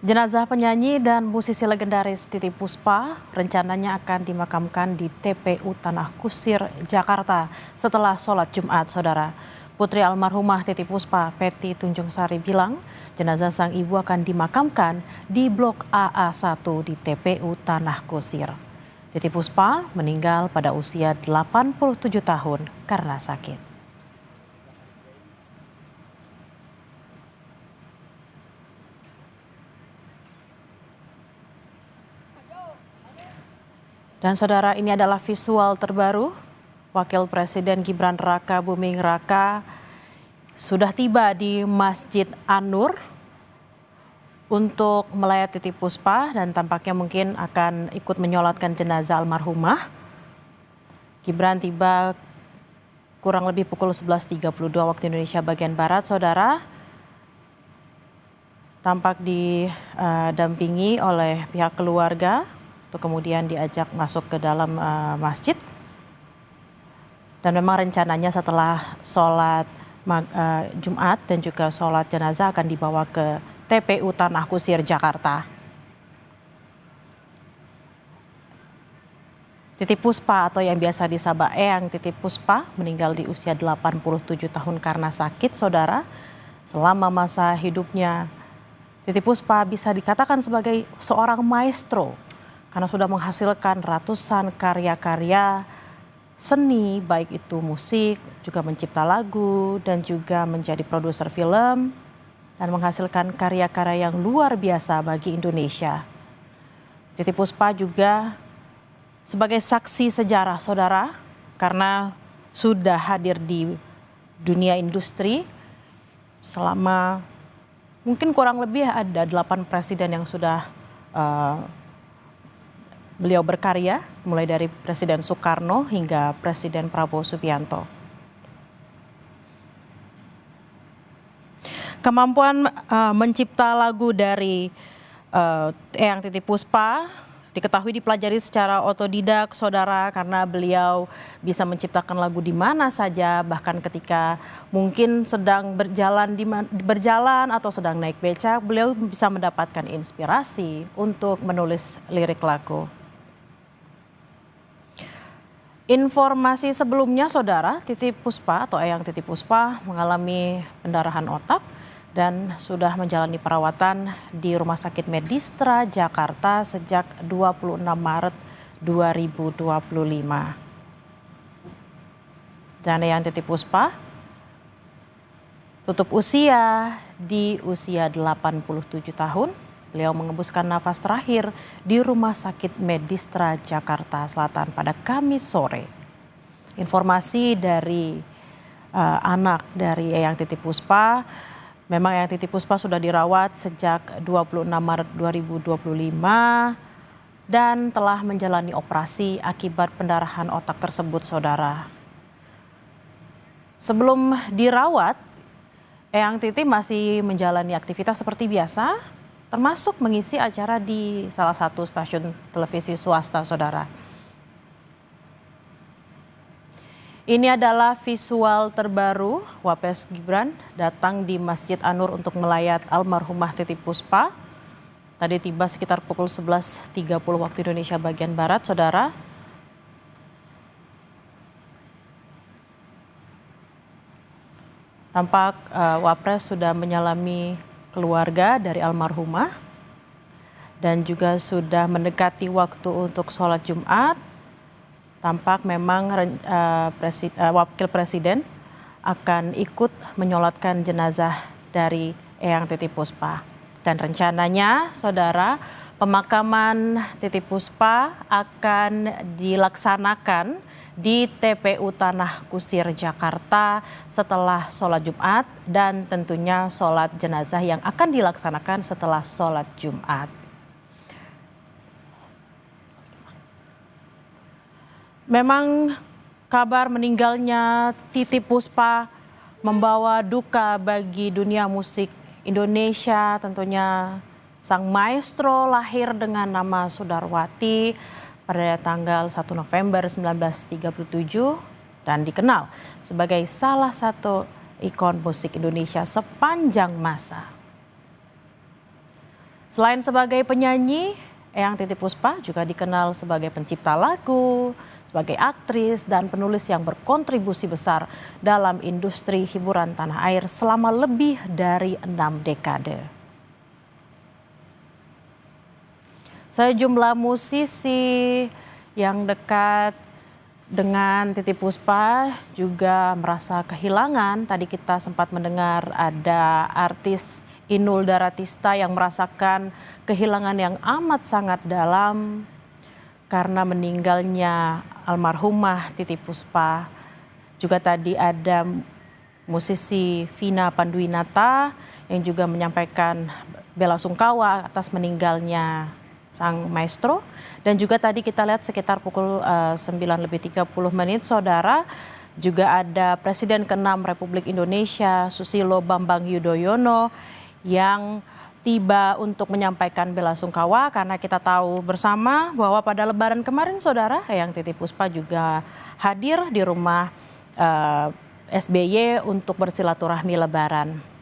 Jenazah penyanyi dan musisi legendaris Titiek Puspa rencananya akan dimakamkan di TPU Tanah Kusir, Jakarta setelah sholat Jumat, saudara. Putri almarhumah Titiek Puspa, Peti Tunjung Sari bilang, jenazah sang ibu akan dimakamkan di Blok AA1 di TPU Tanah Kusir. Titiek Puspa meninggal pada usia 87 tahun karena sakit. Dan saudara, ini adalah visual terbaru. Wakil Presiden Gibran Raka Buming Raka sudah tiba di Masjid An-Nur untuk melayat Titiek Puspa dan tampaknya mungkin akan ikut menyolatkan jenazah almarhumah. Gibran tiba kurang lebih pukul 11.32 waktu Indonesia bagian Barat, saudara. Tampak didampingi oleh pihak keluarga. Kemudian diajak masuk ke dalam masjid. Dan memang rencananya setelah sholat Jumat dan juga sholat jenazah akan dibawa ke TPU Tanah Kusir, Jakarta. Titiek Puspa atau yang biasa disapa Eyang Titiek Puspa meninggal di usia 87 tahun karena sakit, saudara. Selama masa hidupnya, Titiek Puspa bisa dikatakan sebagai seorang maestro karena sudah menghasilkan ratusan karya-karya seni, baik itu musik, juga mencipta lagu, dan juga menjadi produser film, dan menghasilkan karya-karya yang luar biasa bagi Indonesia. Titiek Puspa juga sebagai saksi sejarah, saudara, karena sudah hadir di dunia industri selama mungkin kurang lebih ada 8 presiden yang sudah beliau berkarya, mulai dari Presiden Soekarno hingga Presiden Prabowo Subianto. Kemampuan mencipta lagu dari Eyang Titiek Puspa diketahui dipelajari secara otodidak, saudara, karena beliau bisa menciptakan lagu di mana saja, bahkan ketika mungkin sedang berjalan atau sedang naik becak, beliau bisa mendapatkan inspirasi untuk menulis lirik lagu. Informasi sebelumnya, saudara, Titiek Puspa atau Eyang Titiek Puspa mengalami pendarahan otak dan sudah menjalani perawatan di Rumah Sakit Medistra Jakarta sejak 26 Maret 2025. Dan Eyang Titiek Puspa tutup usia di usia 87 tahun. Beliau mengembuskan nafas terakhir di Rumah Sakit Medistra Jakarta Selatan pada Kamis sore. Informasi dari anak dari Eyang Titiek Puspa, memang Eyang Titiek Puspa sudah dirawat sejak 26 Maret 2025 dan telah menjalani operasi akibat pendarahan otak tersebut, saudara. Sebelum dirawat, Eyang Titiek masih menjalani aktivitas seperti biasa, termasuk mengisi acara di salah satu stasiun televisi swasta, saudara. Ini adalah visual terbaru Wapres Gibran datang di Masjid An-Nur untuk melayat almarhumah Titiek Puspa. Tadi tiba sekitar pukul 11.30 waktu Indonesia bagian Barat, saudara. Tampak Wapres sudah menyalami keluarga dari almarhumah dan juga sudah mendekati waktu untuk sholat Jumat. Tampak memang Wakil Presiden akan ikut menyolatkan jenazah dari Eyang Titiek Puspa. Dan rencananya, saudara, pemakaman Titiek Puspa akan dilaksanakan di TPU Tanah Kusir, Jakarta setelah sholat Jumat dan tentunya sholat jenazah yang akan dilaksanakan setelah sholat Jumat. Memang kabar meninggalnya Titiek Puspa membawa duka bagi dunia musik Indonesia. Tentunya sang maestro lahir dengan nama Sudarwati pada tanggal 1 November 1937 dan dikenal sebagai salah satu ikon musik Indonesia sepanjang masa. Selain sebagai penyanyi, Eyang Titiek Puspa juga dikenal sebagai pencipta lagu, sebagai aktris dan penulis yang berkontribusi besar dalam industri hiburan tanah air selama lebih dari 6 dekade. Sejumlah musisi yang dekat dengan Titiek Puspa juga merasa kehilangan. Tadi kita sempat mendengar ada artis Inul Daratista yang merasakan kehilangan yang amat sangat dalam karena meninggalnya almarhumah Titiek Puspa. Juga tadi ada musisi Vina Panduwinata yang juga menyampaikan belasungkawa atas meninggalnya sang maestro. Dan juga tadi kita lihat sekitar pukul 9:30 saudara, juga ada Presiden ke-6 Republik Indonesia Susilo Bambang Yudhoyono yang tiba untuk menyampaikan belasungkawa karena kita tahu bersama bahwa pada Lebaran kemarin saudara, Eyang Titiek Puspa juga hadir di rumah SBY untuk bersilaturahmi Lebaran.